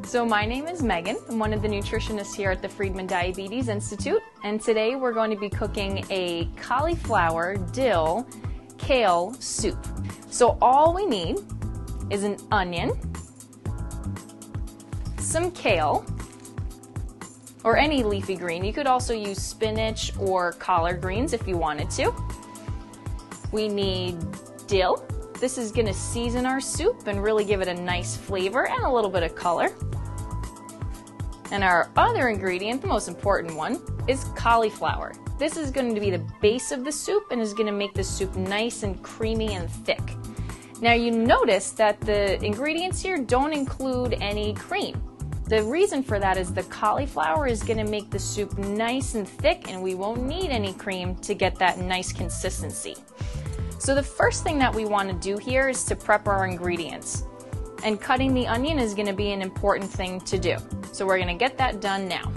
So my name is Megan. I'm one of the nutritionists here at the Friedman Diabetes Institute, and today we're going to be cooking a cauliflower dill kale soup. So all we need is an onion, some kale, or any leafy green. You could also use spinach or collard greens if you wanted to. We need dill. This is going to season our soup and really give it a nice flavor and a little bit of color. And our other ingredient, the most important one, is cauliflower. This is going to be the base of the soup and is going to make the soup nice and creamy and thick. Now you notice that the ingredients here don't include any cream. The reason for that is the cauliflower is going to make the soup nice and thick, and we won't need any cream to get that nice consistency. So the first thing that we want to do here is to prep our ingredients. And cutting the onion is going to be an important thing to do. So we're going to get that done now.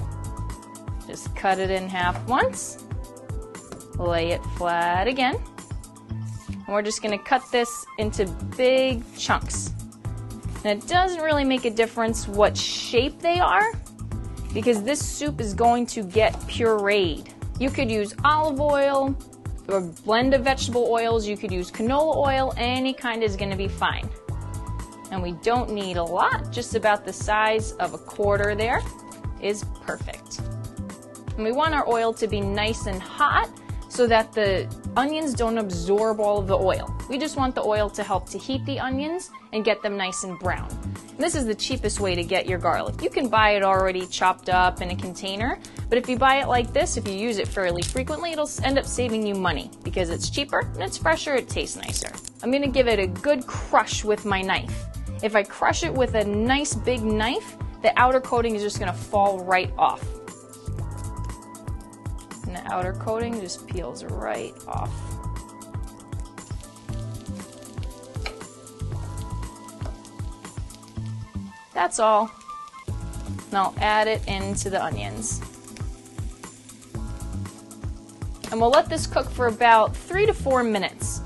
Just cut it in half once, lay it flat again, and we're just going to cut this into big chunks. And it doesn't really make a difference what shape they are, because this soup is going to get pureed. You could use olive oil or a blend of vegetable oils, you could use canola oil, any kind is going to be fine. And we don't need a lot, just about the size of a quarter there is perfect. And we want our oil to be nice and hot so that the onions don't absorb all of the oil. We just want the oil to help to heat the onions and get them nice and brown. And this is the cheapest way to get your garlic. You can buy it already chopped up in a container, but if you buy it like this, if you use it fairly frequently, it'll end up saving you money because it's cheaper and it's fresher, it tastes nicer. I'm going to give it a good crush with my knife. If I crush it with a nice big knife, the outer coating is just going to fall right off. And the outer coating just peels right off. That's all. And I'll add it into the onions. And we'll let this cook for about 3 to 4 minutes.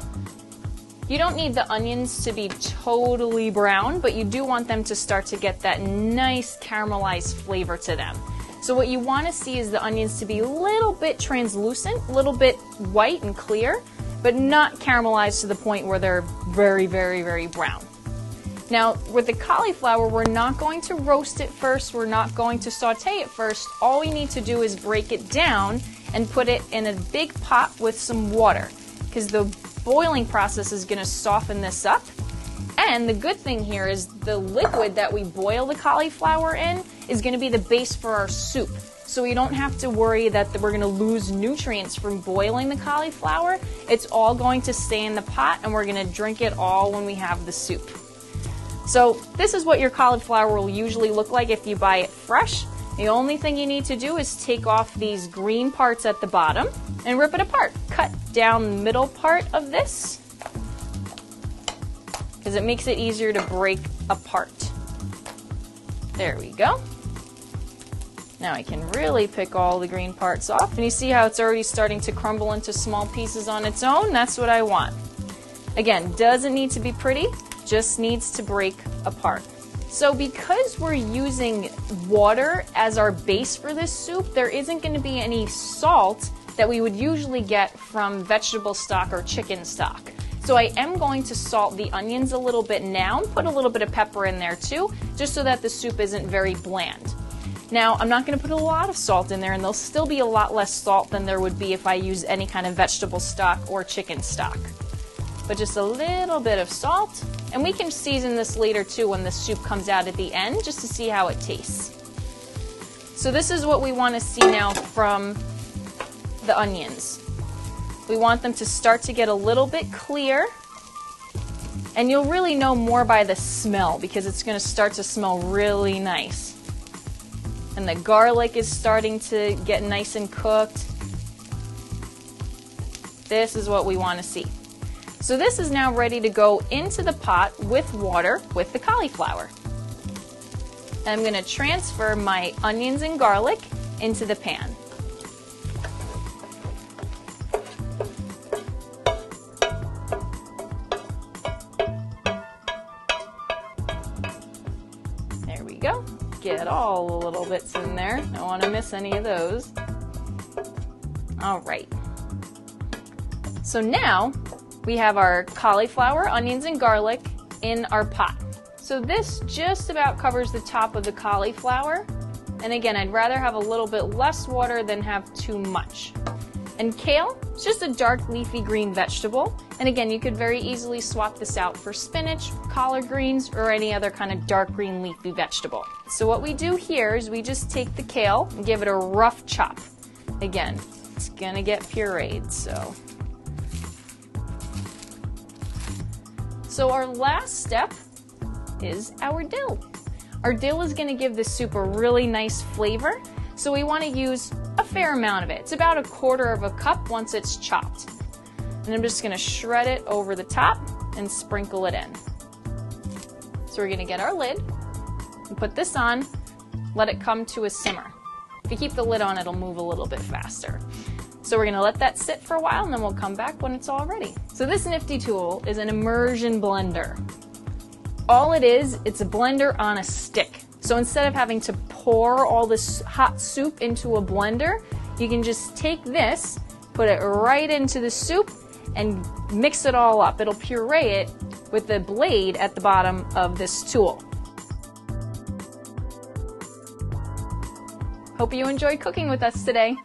You don't need the onions to be totally brown, but you do want them to start to get that nice caramelized flavor to them. So what you want to see is the onions to be a little bit translucent, a little bit white and clear, but not caramelized to the point where they're very, very, very brown. Now, with the cauliflower, we're not going to roast it first, we're not going to saute it first. All we need to do is break it down and put it in a big pot with some water, because the boiling process is going to soften this up. And the good thing here is the liquid that we boil the cauliflower in is going to be the base for our soup. So we don't have to worry that we're going to lose nutrients from boiling the cauliflower. It's all going to stay in the pot and we're going to drink it all when we have the soup. So this is what your cauliflower will usually look like if you buy it fresh. The only thing you need to do is take off these green parts at the bottom and rip it apart. Cut down the middle part of this because it makes it easier to break apart. There we go. Now I can really pick all the green parts off, and you see how it's already starting to crumble into small pieces on its own? That's what I want. Again, doesn't need to be pretty, just needs to break apart. So because we're using water as our base for this soup, there isn't going to be any salt that we would usually get from vegetable stock or chicken stock. So I am going to salt the onions a little bit now and put a little bit of pepper in there too, just so that the soup isn't very bland. Now, I'm not going to put a lot of salt in there, and there'll still be a lot less salt than there would be if I use any kind of vegetable stock or chicken stock. But just a little bit of salt, and we can season this later too when the soup comes out at the end, just to see how it tastes. So this is what we want to see now from the onions. We want them to start to get a little bit clear, and you'll really know more by the smell because it's going to start to smell really nice. and the garlic is starting to get nice and cooked. This is what we want to see. So this is now ready to go into the pot with water with the cauliflower. And I'm going to transfer my onions and garlic into the pan. There we go. Get all the little bits in there. Don't want to miss any of those. All right. So now we have our cauliflower, onions, and garlic in our pot. So this just about covers the top of the cauliflower. And again, I'd rather have a little bit less water than have too much. And kale, it's just a dark leafy green vegetable. And again, you could very easily swap this out for spinach, collard greens, or any other kind of dark green leafy vegetable. So what we do here is we just take the kale and give it a rough chop. Again, it's gonna get pureed, so. So our last step is our dill. Our dill is gonna give this soup a really nice flavor, so we wanna use a fair amount of it. It's about 1/4 cup once it's chopped. And I'm just gonna shred it over the top and sprinkle it in. So we're gonna get our lid and put this on, let it come to a simmer. If you keep the lid on, it'll move a little bit faster. So we're gonna let that sit for a while and then we'll come back when it's all ready. So this nifty tool is an immersion blender. All it is, it's a blender on a stick. So instead of having to pour all this hot soup into a blender, you can just take this, put it right into the soup, and mix it all up. It'll puree it with the blade at the bottom of this tool. Hope you enjoyed cooking with us today.